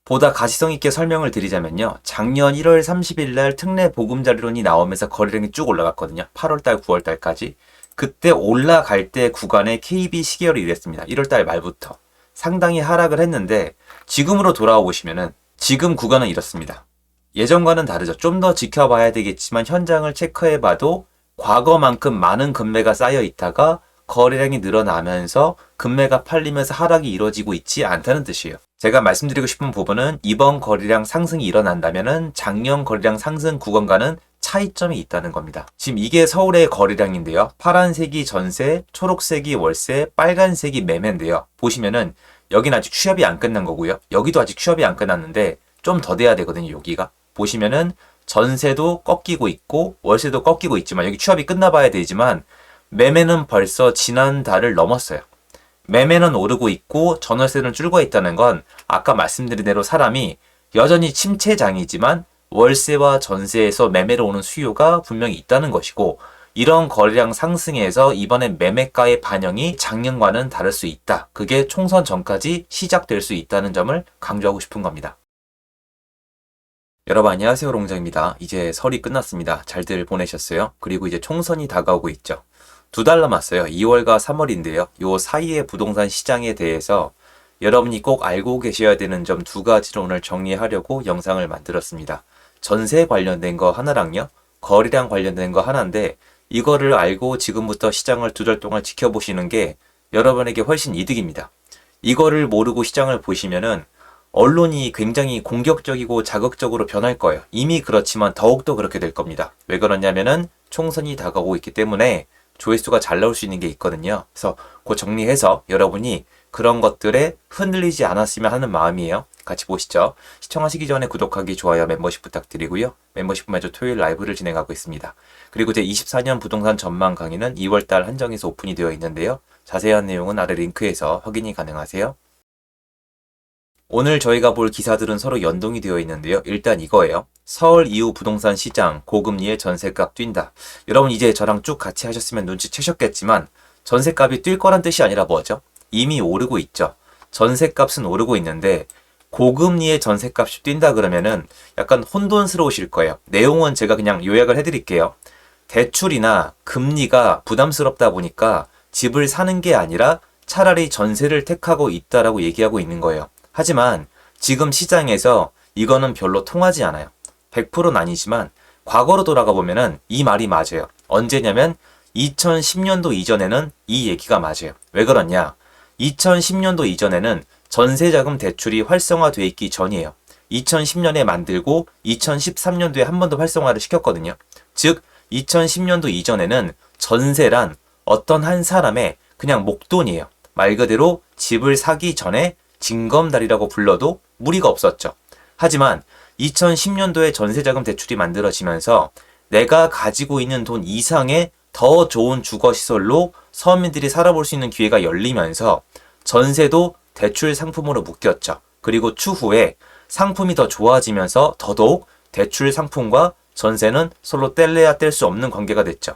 보다 가시성 있게 설명을 드리자면요. 작년 1월 30일 날 특례 보금자리론이 나오면서 거래량이 쭉 올라갔거든요. 8월달, 9월달까지. 그때 올라갈 때 구간에 KB 시계열이 이랬습니다. 1월달 말부터. 상당히 하락을 했는데 지금으로 돌아와 보시면은 지금 구간은 이렇습니다. 예전과는 다르죠. 좀 더 지켜봐야 되겠지만 현장을 체크해봐도 과거만큼 많은 금매가 쌓여 있다가 거래량이 늘어나면서 금매가 팔리면서 하락이 이루어지고 있지 않다는 뜻이에요. 제가 말씀드리고 싶은 부분은 이번 거래량 상승이 일어난다면은 작년 거래량 상승 구간과는 차이점이 있다는 겁니다. 지금 이게 서울의 거래량인데요. 파란색이 전세, 초록색이 월세, 빨간색이 매매인데요. 보시면은 여긴 아직 취업이 안 끝난 거고요. 여기도 아직 취업이 안 끝났는데 좀 더 돼야 되거든요. 여기가. 보시면은 전세도 꺾이고 있고 월세도 꺾이고 있지만 여기 취업이 끝나봐야 되지만 매매는 벌써 지난달을 넘었어요. 매매는 오르고 있고 전월세는 줄고 있다는 건 아까 말씀드린 대로 사람이 여전히 침체장이지만 월세와 전세에서 매매로 오는 수요가 분명히 있다는 것이고 이런 거래량 상승에서 이번에 매매가의 반영이 작년과는 다를 수 있다. 그게 총선 전까지 시작될 수 있다는 점을 강조하고 싶은 겁니다. 여러분 안녕하세요. 롱장입니다. 이제 설이 끝났습니다. 잘들 보내셨어요? 그리고 이제 총선이 다가오고 있죠. 2달 남았어요. 2월과 3월인데요. 요 사이의 부동산 시장에 대해서 여러분이 꼭 알고 계셔야 되는 점 2가지를 오늘 정리하려고 영상을 만들었습니다. 전세 관련된 거 하나랑요. 거래량 관련된 거 하나인데 이거를 알고 지금부터 시장을 2달 동안 지켜보시는 게 여러분에게 훨씬 이득입니다. 이거를 모르고 시장을 보시면은 언론이 굉장히 공격적이고 자극적으로 변할 거예요. 이미 그렇지만 더욱더 그렇게 될 겁니다. 왜 그러냐면은 총선이 다가오고 있기 때문에 조회수가 잘 나올 수 있는 게 있거든요. 그래서 그 정리해서 여러분이 그런 것들에 흔들리지 않았으면 하는 마음이에요. 같이 보시죠. 시청하시기 전에 구독하기, 좋아요, 멤버십 부탁드리고요. 멤버십 매주 토요일 라이브를 진행하고 있습니다. 그리고 제 24년 부동산 전망 강의는 2월달 한정에서 오픈이 되어 있는데요. 자세한 내용은 아래 링크에서 확인이 가능하세요. 오늘 저희가 볼 기사들은 서로 연동이 되어 있는데요. 일단 이거예요. 서울 이후 부동산 시장, 고금리에 전세값 뛴다. 여러분 이제 저랑 쭉 같이 하셨으면 눈치채셨겠지만 전세값이 뛸 거란 뜻이 아니라 뭐죠? 이미 오르고 있죠. 전세값은 오르고 있는데 고금리에 전세값이 뛴다 그러면은 약간 혼돈스러우실 거예요. 내용은 제가 그냥 요약을 해드릴게요. 대출이나 금리가 부담스럽다 보니까 집을 사는 게 아니라 차라리 전세를 택하고 있다라고 얘기하고 있는 거예요. 하지만 지금 시장에서 이거는 별로 통하지 않아요. 100%는 아니지만 과거로 돌아가 보면은 이 말이 맞아요. 언제냐면 2010년도 이전에는 이 얘기가 맞아요. 왜 그러냐? 2010년도 이전에는 전세자금 대출이 활성화돼 있기 전이에요. 2010년에 만들고 2013년도에 한 번 더 활성화를 시켰거든요. 즉 2010년도 이전에는 전세란 어떤 한 사람의 그냥 목돈이에요. 말 그대로 집을 사기 전에 징검다리라고 불러도 무리가 없었죠. 하지만 2010년도에 전세자금 대출이 만들어지면서 내가 가지고 있는 돈 이상의 더 좋은 주거시설로 서민들이 살아볼 수 있는 기회가 열리면서 전세도 대출 상품으로 묶였죠. 그리고 추후에 상품이 더 좋아지면서 더더욱 대출 상품과 전세는 서로 뗄래야 뗄 수 없는 관계가 됐죠.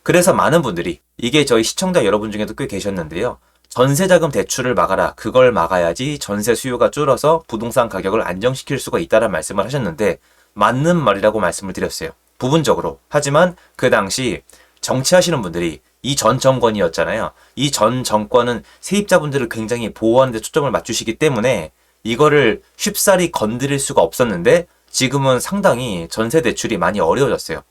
그래서 많은 분들이 이게 저희 시청자 여러분 중에도 꽤 계셨는데요. 전세자금 대출을 막아라. 그걸 막아야지 전세 수요가 줄어서 부동산 가격을 안정시킬 수가 있다는 말씀을 하셨는데 맞는 말이라고 말씀을 드렸어요. 부분적으로. 하지만 그 당시 정치하시는 분들이 이 전 정권이었잖아요. 이 전 정권은 세입자분들을 굉장히 보호하는 데 초점을 맞추시기 때문에 이거를 쉽사리 건드릴 수가 없었는데 지금은 상당히 전세 대출이 많이 어려워졌어요.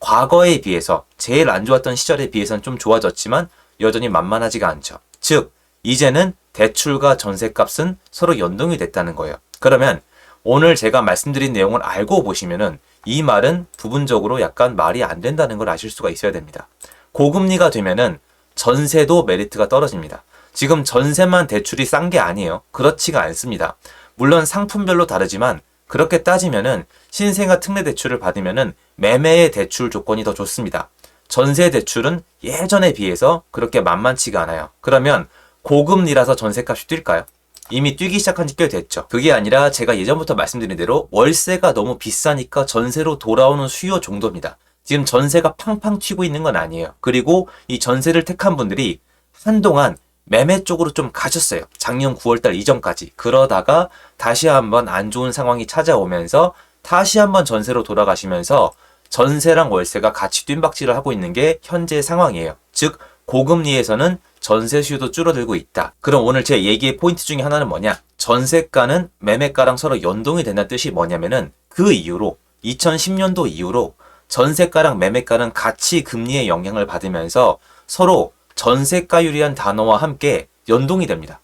과거에 비해서 제일 안 좋았던 시절에 비해서는 좀 좋아졌지만 여전히 만만하지가 않죠. 즉 이제는 대출과 전세값은 서로 연동이 됐다는 거예요. 그러면 오늘 제가 말씀드린 내용을 알고 보시면은 이 말은 부분적으로 약간 말이 안 된다는 걸 아실 수가 있어야 됩니다. 고금리가 되면은 전세도 메리트가 떨어집니다. 지금 전세만 대출이 싼 게 아니에요. 그렇지가 않습니다. 물론 상품별로 다르지만 그렇게 따지면은 신생아 특례 대출을 받으면은 매매의 대출 조건이 더 좋습니다. 전세 대출은 예전에 비해서 그렇게 만만치가 않아요. 그러면 고금리라서 전세값이 뛸까요? 이미 뛰기 시작한 지 꽤 됐죠. 그게 아니라 제가 예전부터 말씀드린 대로 월세가 너무 비싸니까 전세로 돌아오는 수요 정도입니다. 지금 전세가 팡팡 튀고 있는 건 아니에요. 그리고 이 전세를 택한 분들이 한동안 매매 쪽으로 좀 가셨어요. 작년 9월달 이전까지. 그러다가 다시 한번 안 좋은 상황이 찾아오면서 다시 한번 전세로 돌아가시면서 전세랑 월세가 같이 뜀박질을 하고 있는 게 현재 상황이에요. 즉 고금리에서는 전세 수요도 줄어들고 있다. 그럼 오늘 제 얘기의 포인트 중에 하나는 뭐냐? 전세가는 매매가랑 서로 연동이 된다는 뜻이 뭐냐면은 그 이후로 2010년도 이후로 전세가랑 매매가는 같이 금리의 영향을 받으면서 서로 전세가율이란 단어와 함께 연동이 됩니다.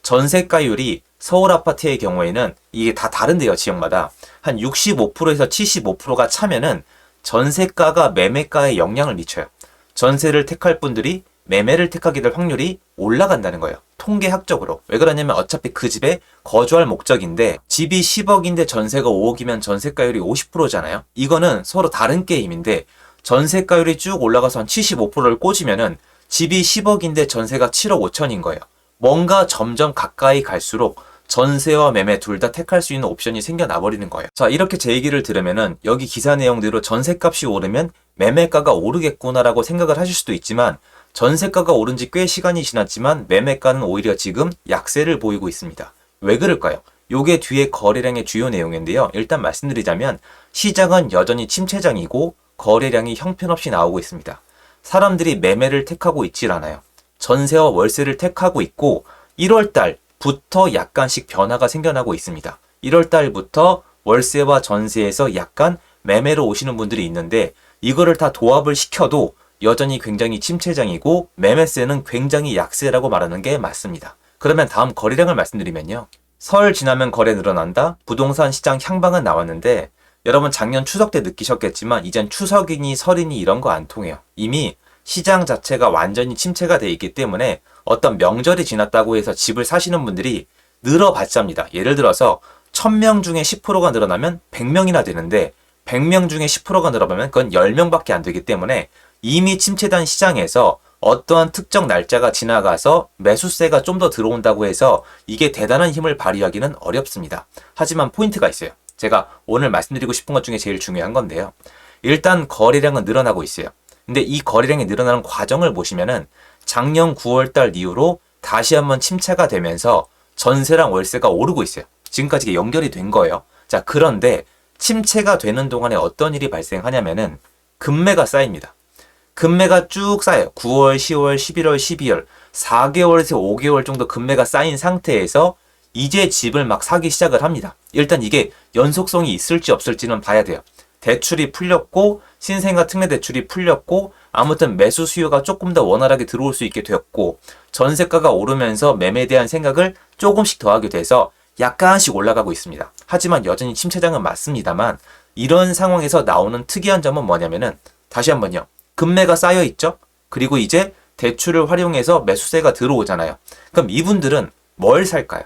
전세가율이 서울 아파트의 경우에는 이게 다 다른데요, 지역마다. 한 65%에서 75%가 차면은 전세가가 매매가에 영향을 미쳐요. 전세를 택할 분들이 매매를 택하게 될 확률이 올라간다는 거예요. 통계학적으로. 왜 그러냐면 어차피 그 집에 거주할 목적인데 집이 10억인데 전세가 5억이면 전세가율이 50%잖아요. 이거는 서로 다른 게임인데 전세가율이 쭉 올라가서 한 75%를 꽂으면은 집이 10억인데 전세가 7억 5천인 거예요. 뭔가 점점 가까이 갈수록 전세와 매매 둘 다 택할 수 있는 옵션이 생겨나 버리는 거예요. 자, 이렇게 제 얘기를 들으면은 여기 기사 내용대로 전세값이 오르면 매매가가 오르겠구나라고 생각을 하실 수도 있지만 전세가가 오른 지 꽤 시간이 지났지만 매매가는 오히려 지금 약세를 보이고 있습니다. 왜 그럴까요? 요게 뒤에 거래량의 주요 내용인데요. 일단 말씀드리자면 시장은 여전히 침체장이고 거래량이 형편없이 나오고 있습니다. 사람들이 매매를 택하고 있질 않아요. 전세와 월세를 택하고 있고 1월달부터 약간씩 변화가 생겨나고 있습니다. 1월달부터 월세와 전세에서 약간 매매로 오시는 분들이 있는데 이거를 다 도합을 시켜도 여전히 굉장히 침체장이고 매매세는 굉장히 약세라고 말하는 게 맞습니다. 그러면 다음 거래량을 말씀드리면요. 설 지나면 거래 늘어난다? 부동산 시장 향방은 나왔는데 여러분 작년 추석 때 느끼셨겠지만 이젠 추석이니 설이니 이런 거 안 통해요. 이미 시장 자체가 완전히 침체가 돼 있기 때문에 어떤 명절이 지났다고 해서 집을 사시는 분들이 늘어봤자입니다. 예를 들어서 1000명 중에 10%가 늘어나면 100명이나 되는데 100명 중에 10%가 늘어나면 그건 10명밖에 안 되기 때문에 이미 침체된 시장에서 어떠한 특정 날짜가 지나가서 매수세가 좀 더 들어온다고 해서 이게 대단한 힘을 발휘하기는 어렵습니다. 하지만 포인트가 있어요. 제가 오늘 말씀드리고 싶은 것 중에 제일 중요한 건데요. 일단 거래량은 늘어나고 있어요. 근데 이 거래량이 늘어나는 과정을 보시면은 작년 9월달 이후로 다시 한번 침체가 되면서 전세랑 월세가 오르고 있어요. 지금까지 이게 연결이 된 거예요. 자, 그런데 침체가 되는 동안에 어떤 일이 발생하냐면은 금매가 쌓입니다. 금매가 쭉 쌓여요. 9월, 10월, 11월, 12월 4개월에서 5개월 정도 금매가 쌓인 상태에서 이제 집을 막 사기 시작을 합니다. 일단 이게 연속성이 있을지 없을지는 봐야 돼요. 대출이 풀렸고 신생아 특례 대출이 풀렸고 아무튼 매수 수요가 조금 더 원활하게 들어올 수 있게 되었고 전세가가 오르면서 매매에 대한 생각을 조금씩 더하게 돼서 약간씩 올라가고 있습니다. 하지만 여전히 침체장은 맞습니다만 이런 상황에서 나오는 특이한 점은 뭐냐면은 다시 한번요. 금매가 쌓여 있죠? 그리고 이제 대출을 활용해서 매수세가 들어오잖아요. 그럼 이분들은 뭘 살까요?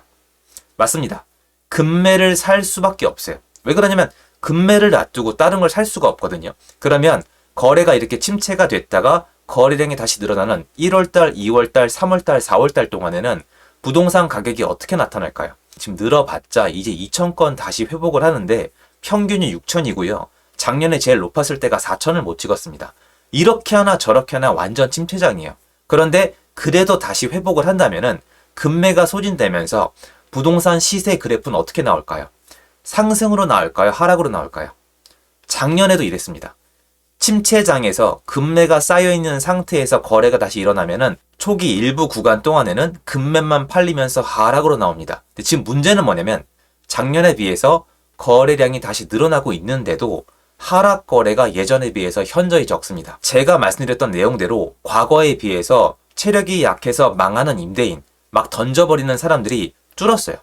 맞습니다. 금매를 살 수밖에 없어요. 왜 그러냐면 금매를 놔두고 다른 걸 살 수가 없거든요. 그러면 거래가 이렇게 침체가 됐다가 거래량이 다시 늘어나는 1월달, 2월달, 3월달, 4월달 동안에는 부동산 가격이 어떻게 나타날까요? 지금 늘어봤자 이제 2,000건 다시 회복을 하는데 평균이 6,000이고요. 작년에 제일 높았을 때가 4,000을 못 찍었습니다. 이렇게 하나 저렇게 하나 완전 침체장이에요. 그런데 그래도 다시 회복을 한다면은 금매가 소진되면서 부동산 시세 그래프는 어떻게 나올까요? 상승으로 나올까요? 하락으로 나올까요? 작년에도 이랬습니다. 침체장에서 금매가 쌓여있는 상태에서 거래가 다시 일어나면은 초기 일부 구간 동안에는 금매만 팔리면서 하락으로 나옵니다. 근데 지금 문제는 뭐냐면 작년에 비해서 거래량이 다시 늘어나고 있는데도 하락 거래가 예전에 비해서 현저히 적습니다. 제가 말씀드렸던 내용대로 과거에 비해서 체력이 약해서 망하는 임대인, 막 던져버리는 사람들이 줄었어요.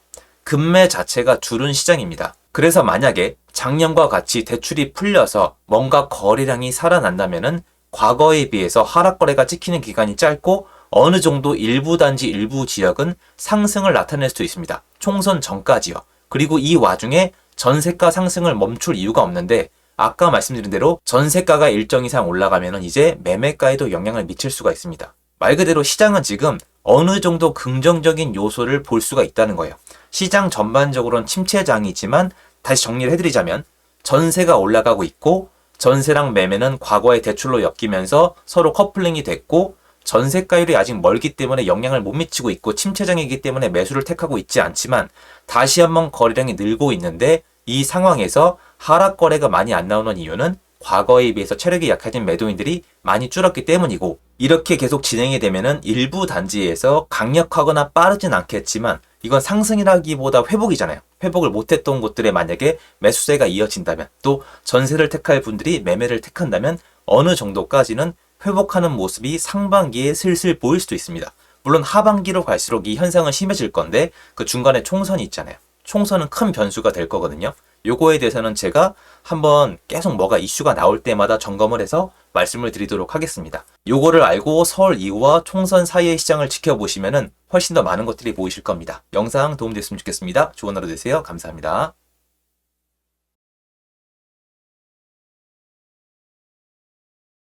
금매 자체가 줄은 시장입니다. 그래서 만약에 작년과 같이 대출이 풀려서 뭔가 거래량이 살아난다면은 과거에 비해서 하락 거래가 찍히는 기간이 짧고 어느 정도 일부 단지 일부 지역은 상승을 나타낼 수 있습니다. 총선 전까지요. 그리고 이 와중에 전세가 상승을 멈출 이유가 없는데 아까 말씀드린 대로 전세가가 일정 이상 올라가면 이제 매매가에도 영향을 미칠 수가 있습니다. 말 그대로 시장은 지금 어느 정도 긍정적인 요소를 볼 수가 있다는 거예요. 시장 전반적으로는 침체장이지만 다시 정리를 해드리자면 전세가 올라가고 있고 전세랑 매매는 과거의 대출로 엮이면서 서로 커플링이 됐고 전세가율이 아직 멀기 때문에 영향을 못 미치고 있고 침체장이기 때문에 매수를 택하고 있지 않지만 다시 한번 거래량이 늘고 있는데 이 상황에서 하락 거래가 많이 안 나오는 이유는 과거에 비해서 체력이 약해진 매도인들이 많이 줄었기 때문이고 이렇게 계속 진행이 되면은 일부 단지에서 강력하거나 빠르진 않겠지만 이건 상승이라기보다 회복이잖아요. 회복을 못했던 곳들에 만약에 매수세가 이어진다면 또 전세를 택할 분들이 매매를 택한다면 어느 정도까지는 회복하는 모습이 상반기에 슬슬 보일 수도 있습니다. 물론 하반기로 갈수록 이 현상은 심해질 건데 그 중간에 총선이 있잖아요. 총선은 큰 변수가 될 거거든요. 요거에 대해서는 제가 한번 계속 뭐가 이슈가 나올 때마다 점검을 해서 말씀을 드리도록 하겠습니다. 요거를 알고 설 이후와 총선 사이의 시장을 지켜보시면은 훨씬 더 많은 것들이 보이실 겁니다. 영상 도움됐으면 좋겠습니다. 좋은 하루 되세요. 감사합니다.